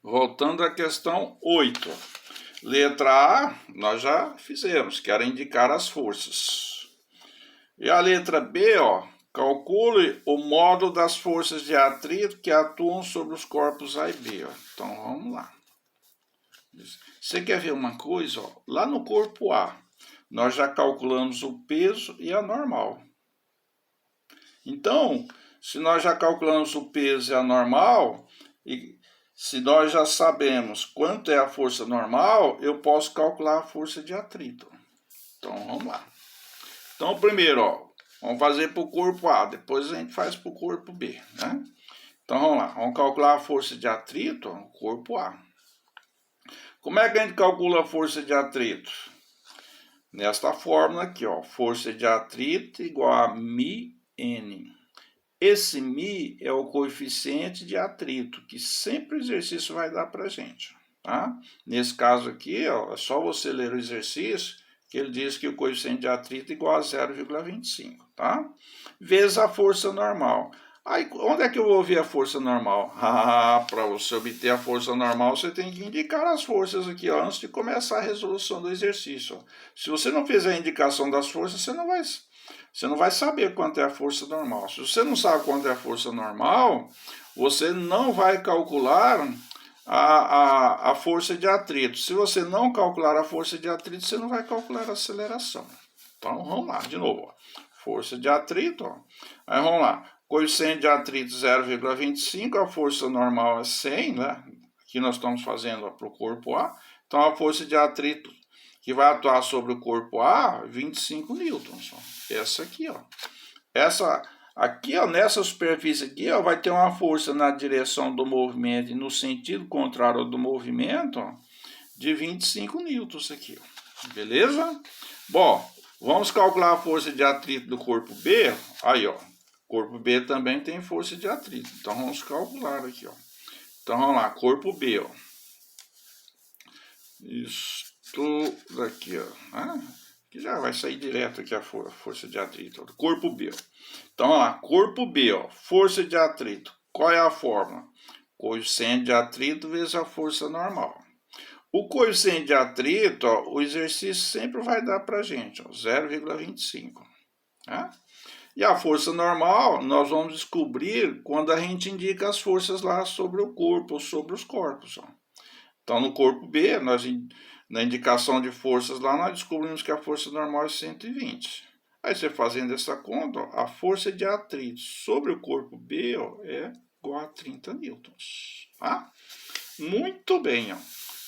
Voltando à questão 8. Letra A, nós já fizemos, que era indicar as forças. E a letra B, calcule o módulo das forças de atrito que atuam sobre os corpos A e B. Então, vamos lá. Você quer ver uma coisa? Lá no corpo A, nós já calculamos o peso e a normal. Então, se nós já calculamos o peso e a normal, e se nós já sabemos quanto é a força normal, eu posso calcular a força de atrito. Então, vamos lá. Então, primeiro, vamos fazer para o corpo A, depois a gente faz para o corpo B, né? Então, vamos lá. Vamos calcular a força de atrito, corpo A. Como é que a gente calcula a força de atrito? Nesta fórmula aqui, força de atrito igual a μN. Esse μ é o coeficiente de atrito, que sempre o exercício vai dar para a gente, tá? Nesse caso aqui, é só você ler o exercício, que ele diz que o coeficiente de atrito é igual a 0,25, tá? Vezes a força normal. Aí, onde é que eu vou ver a força normal? Para você obter a força normal, você tem que indicar as forças aqui, antes de começar a resolução do exercício. Se você não fizer a indicação das forças, você não vai saber quanto é a força normal. Se você não sabe quanto é a força normal, você não vai calcular a força de atrito. Se você não calcular a força de atrito, você não vai calcular a aceleração. Então, vamos lá, de novo. Força de atrito, Aí vamos lá. Coeficiente de atrito 0,25, a força normal é 100, né? Aqui nós estamos fazendo para o corpo A. Então, a força de atrito que vai atuar sobre o corpo A, 25 newtons. Essa aqui, Essa aqui, nessa superfície aqui, vai ter uma força na direção do movimento e no sentido contrário do movimento de 25 newtons aqui, Beleza? Bom, vamos calcular a força de atrito do corpo B. Aí, corpo B também tem força de atrito. Então, vamos calcular aqui, Então, vamos lá, corpo B, Isto daqui, que já vai sair direto aqui a força de atrito do corpo B. Então, vamos lá, corpo B, força de atrito. Qual é a fórmula? Coeficiente de atrito vezes a força normal. O coeficiente de atrito, o exercício sempre vai dar para a gente, 0,25. E a força normal, nós vamos descobrir quando a gente indica as forças lá sobre o corpo, ou sobre os corpos. Então, no corpo B, na indicação de forças lá, nós descobrimos que a força normal é 120. Aí, você fazendo essa conta, a força de atrito sobre o corpo B é igual a 30 newtons. Tá? Muito bem.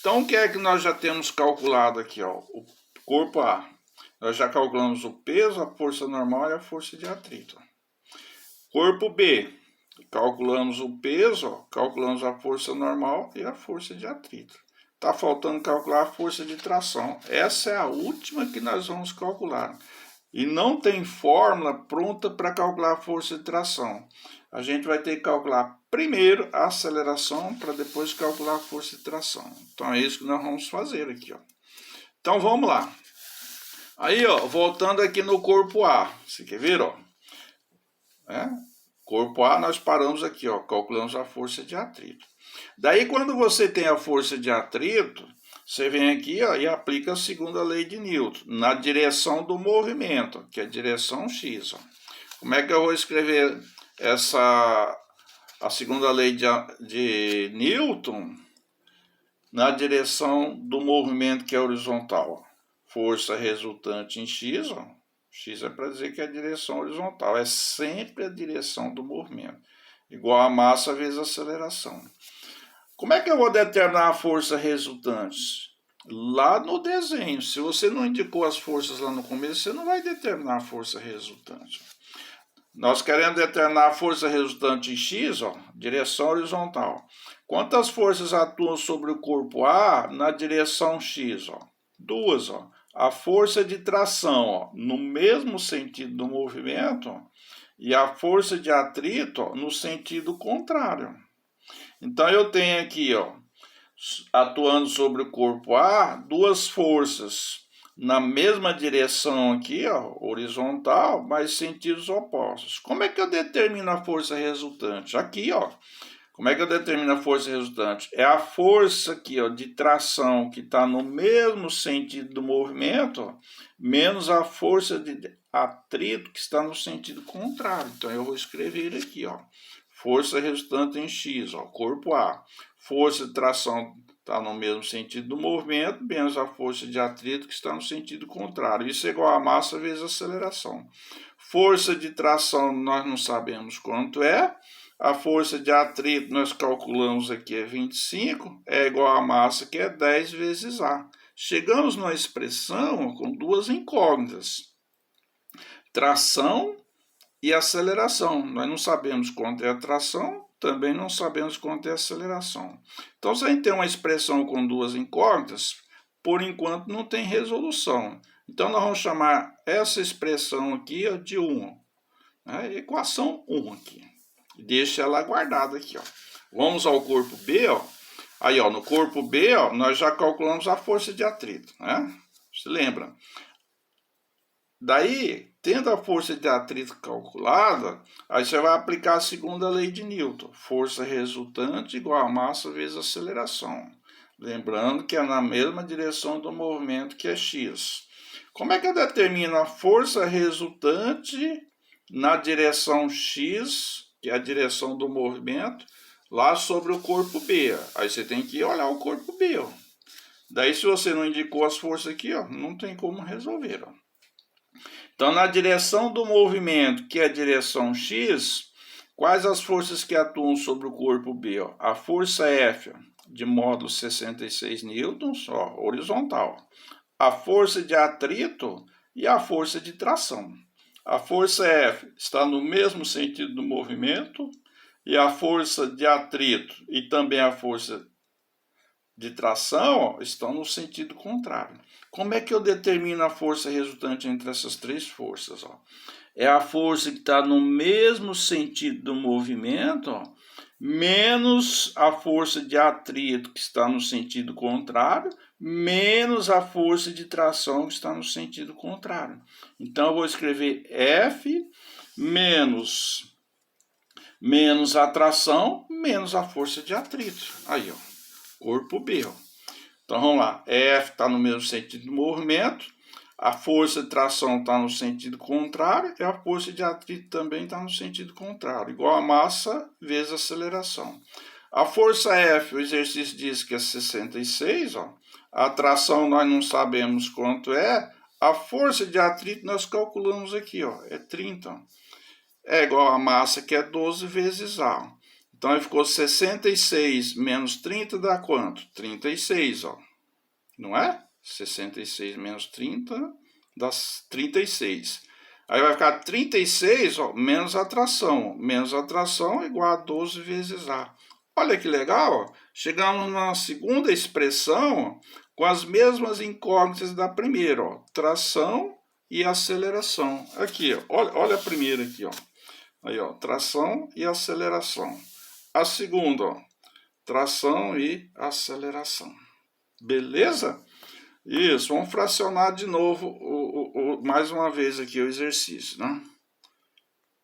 Então, o que é que nós já temos calculado aqui? O corpo A. Nós já calculamos o peso, a força normal e a força de atrito. Corpo B. Calculamos o peso, calculamos a força normal e a força de atrito. Está faltando calcular a força de tração. Essa é a última que nós vamos calcular. E não tem fórmula pronta para calcular a força de tração. A gente vai ter que calcular primeiro a aceleração para depois calcular a força de tração. Então é isso que nós vamos fazer aqui. Então vamos lá. Aí, voltando aqui no corpo A. Você quer ver? Corpo A, nós paramos aqui, calculamos a força de atrito. Daí, quando você tem a força de atrito, você vem aqui e aplica a segunda lei de Newton, na direção do movimento, que é a direção X. Como é que eu vou escrever a segunda lei de Newton na direção do movimento que é horizontal? Força resultante em X, X é para dizer que é a direção horizontal, é sempre a direção do movimento, igual a massa vezes a aceleração. Como é que eu vou determinar a força resultante? Lá no desenho, se você não indicou as forças lá no começo, você não vai determinar a força resultante. Nós queremos determinar a força resultante em X, direção horizontal. Quantas forças atuam sobre o corpo A na direção X? Duas, A força de tração, no mesmo sentido do movimento, e a força de atrito, no sentido contrário. Então, eu tenho aqui, atuando sobre o corpo A, duas forças na mesma direção aqui, horizontal, mas sentidos opostos. Como é que eu determino a força resultante? Aqui, Como é que eu determino a força resultante? É a força aqui, ó, de tração que está no mesmo sentido do movimento, ó, menos a força de atrito que está no sentido contrário. Então eu vou escrever aqui, ó, força resultante em X, ó, corpo A. Força de tração está no mesmo sentido do movimento, menos a força de atrito que está no sentido contrário. Isso é igual a massa vezes a aceleração. Força de tração nós não sabemos quanto é. A força de atrito nós calculamos aqui é 25, é igual a massa que é 10 vezes A. Chegamos numa expressão com duas incógnitas. Tração e aceleração. Nós não sabemos quanto é a tração, também não sabemos quanto é a aceleração. Então, se a gente tem uma expressão com duas incógnitas, por enquanto não tem resolução. Então, nós vamos chamar essa expressão aqui de 1, né? Equação 1 aqui. Deixa ela guardada aqui, ó. Vamos ao corpo B, ó. Aí, ó, no corpo B, ó, nós já calculamos a força de atrito, né? Se lembra? Daí, tendo a força de atrito calculada, aí você vai aplicar a segunda lei de Newton. Força resultante igual a massa vezes aceleração. Lembrando que é na mesma direção do movimento que é x. Como é que eu determino a força resultante na direção x, que é a direção do movimento, lá sobre o corpo B? Aí você tem que olhar o corpo B, ó. Daí, se você não indicou as forças aqui, ó, não tem como resolver, ó. Então, na direção do movimento, que é a direção x, quais as forças que atuam sobre o corpo B? Ó? A força F, ó, de módulo 66 newtons, ó, horizontal. A força de atrito e a força de tração. A força F está no mesmo sentido do movimento, e a força de atrito e também a força de tração, ó, estão no sentido contrário. Como é que eu determino a força resultante entre essas três forças? Ó? É a força que está no mesmo sentido do movimento, ó, menos a força de atrito que está no sentido contrário, menos a força de tração que está no sentido contrário. Então, eu vou escrever F menos a tração menos a força de atrito. Aí, ó, corpo B. Ó. Então, vamos lá. F está no mesmo sentido do movimento, a força de tração está no sentido contrário e a força de atrito também está no sentido contrário, igual a massa vezes a aceleração. A força F, o exercício diz que é 66, ó. A tração nós não sabemos quanto é, a força de atrito nós calculamos aqui, ó, é 30. Ó. É igual a massa que é 12 vezes A. Então, aí ficou 66 menos 30 dá quanto? 36, ó. Não é? 66 menos 30 dá 36. Aí vai ficar 36, ó, menos a tração. Menos a tração igual a 12 vezes A. Olha que legal, ó. Chegamos na segunda expressão, ó, com as mesmas incógnitas da primeira, ó. Tração e aceleração. Aqui, ó, olha a primeira aqui, ó. Aí, ó, tração e aceleração. A segunda, ó, tração e aceleração. Beleza? Isso, vamos fracionar de novo, mais uma vez aqui o exercício, né?